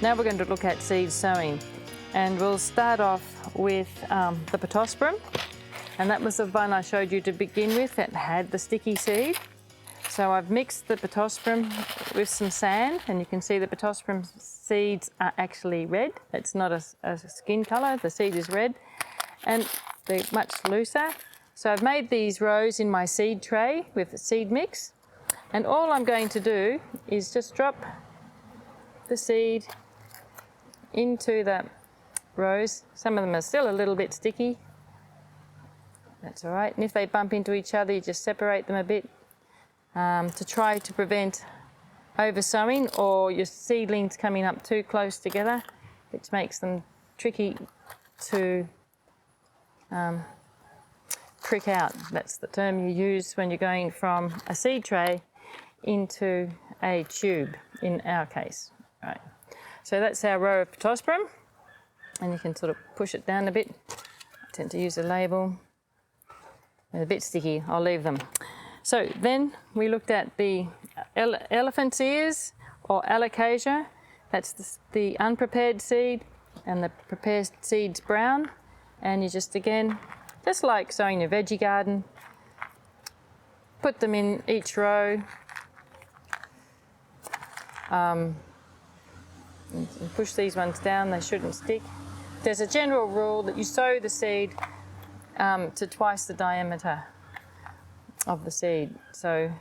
Now we're going to look at seed sowing, and we'll start off with the Pittosporum, and that was the one I showed you to begin with that had the sticky seed. So I've mixed the Pittosporum with some sand, and you can see the Pittosporum seeds are actually red. It's not a skin colour, the seed is red, and they're much looser. So I've made these rows in my seed tray with the seed mix, and all I'm going to do is just drop the seed into the rows. Some of them are still a little bit sticky. That's all right. And if they bump into each other, you just separate them a bit to try to prevent over-sowing or your seedlings coming up too close together, which makes them tricky to prick out. That's the term you use when you're going from a seed tray into a tube, in our case. Right. So that's our row of Pittosporum, and you can sort of push it down a bit. I tend to use a label. They're a bit sticky, I'll leave them. So then we looked at the elephant's ears or alocasia. That's the unprepared seed, and the prepared seed's brown. And you just, again, just like sowing your veggie garden, put them in each row. And push these ones down, they shouldn't stick. There's a general rule that you sow the seed to twice the diameter of the seed. So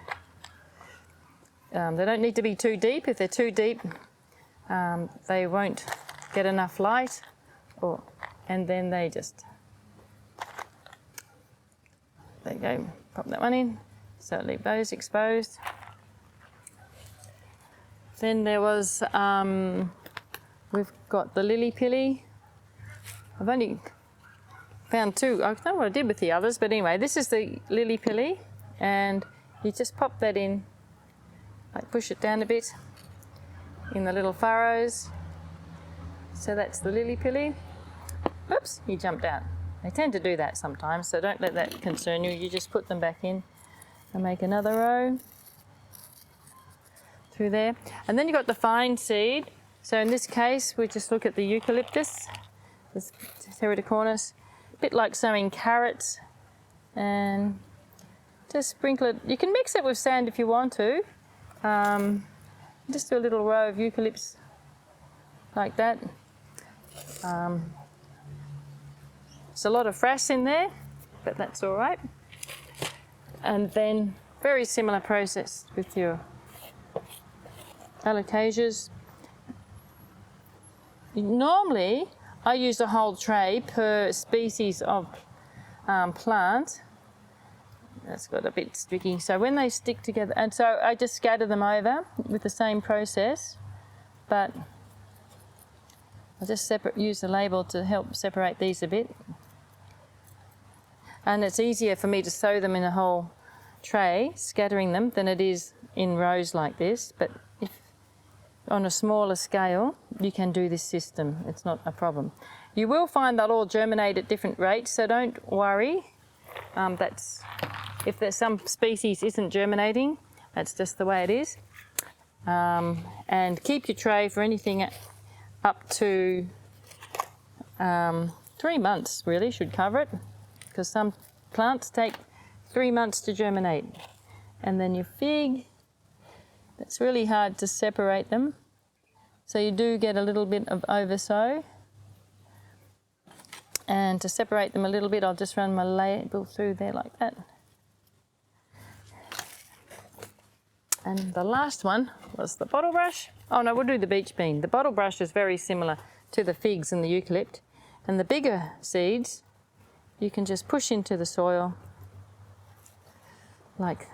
they don't need to be too deep. If they're too deep, they won't get enough light, and then they just, there you go, pop that one in. So leave those exposed. Then there was, we've got the lily-pilly. I've only found two. I don't know what I did with the others, but anyway, this is the lily-pilly, and you just pop that in, like push it down a bit in the little furrows. So that's the lily-pilly. Oops, he jumped out. They tend to do that sometimes, so don't let that concern you. You just put them back in and make another row through there. And then you've got the fine seed. So in this case, we just look at the eucalyptus, the Pteridoccornis, a bit like sowing carrots, and just sprinkle it. You can mix it with sand if you want to. Just do a little row of eucalypts like that. There's a lot of frass in there, but that's all right. And then very similar process with your alocasias. Normally, I use a whole tray per species of plant. That's got a bit sticky. So when they stick together, and so I just scatter them over with the same process, but I'll just use the label to help separate these a bit. And it's easier for me to sow them in a whole tray, scattering them, than it is in rows like this. But if on a smaller scale, you can do this system. It's not a problem. You will find they'll all germinate at different rates, so don't worry. If there's some species isn't germinating, that's just the way it is. And keep your tray for anything up to 3 months, really, should cover it, because some plants take 3 months to germinate. And then your fig, it's really hard to separate them. So you do get a little bit of oversow. And to separate them a little bit, I'll just run my label through there like that. And the last one was the bottle brush. Oh no, we'll do the beach bean. The bottle brush is very similar to the figs and the eucalypt. And the bigger seeds, you can just push into the soil like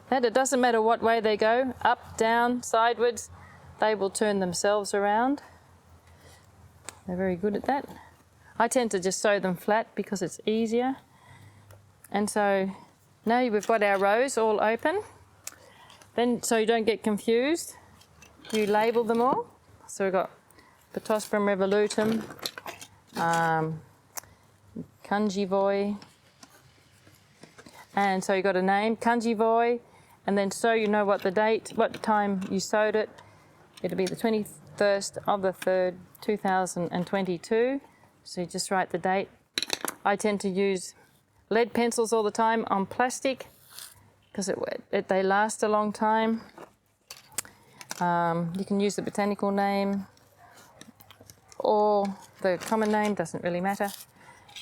that. It doesn't matter what way they go, up, down, sideways, they will turn themselves around. They're very good at that. I tend to just sow them flat because it's easier. And so now we've got our rows all open. Then, so you don't get confused, you label them all. So we've got Pittosporum revolutum, Cunjivoi, and so you've got a name, Cunjivoi, and then so you know what the date, what time you sowed it. It'll be the 1st of the 3rd, 2022. So you just write the date. I tend to use lead pencils all the time on plastic because they last a long time. You can use the botanical name or the common name, doesn't really matter.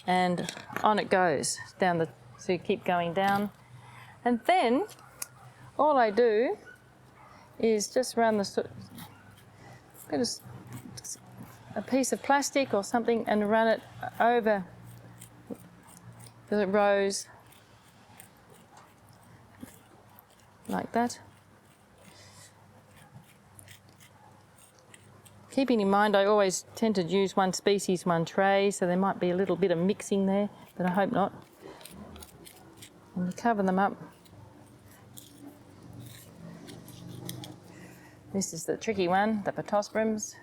And on it goes, so you keep going down. And then all I do is just run a piece of plastic or something and run it over the rows like that. Keeping in mind I always tend to use one species, one tray, so there might be a little bit of mixing there, but I hope not. And you cover them up. This is the tricky one, the pittosporums.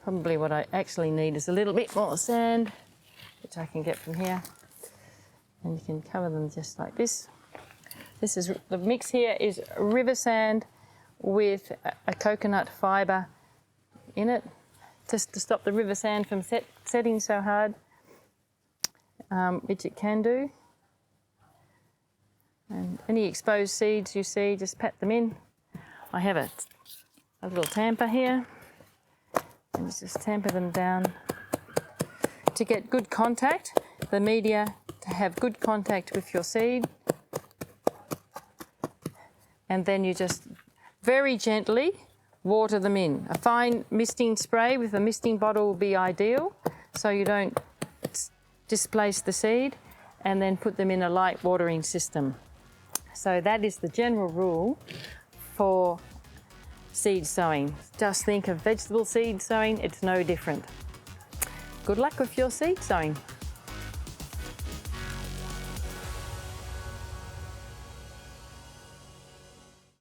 Probably what I actually need is a little bit more sand, which I can get from here. And you can cover them just like this. The mix here is river sand with a coconut fibre in it, just to stop the river sand from setting so hard, which it can do. And any exposed seeds you see, just pat them in. I have a little tamper here, and just tamper them down to get good contact, the media to have good contact with your seed. And then you just very gently water them in. A fine misting spray with a misting bottle will be ideal, so you don't displace the seed, and then put them in a light watering system. So that is the general rule for seed sowing. Just think of vegetable seed sowing, it's no different. Good luck with your seed sowing.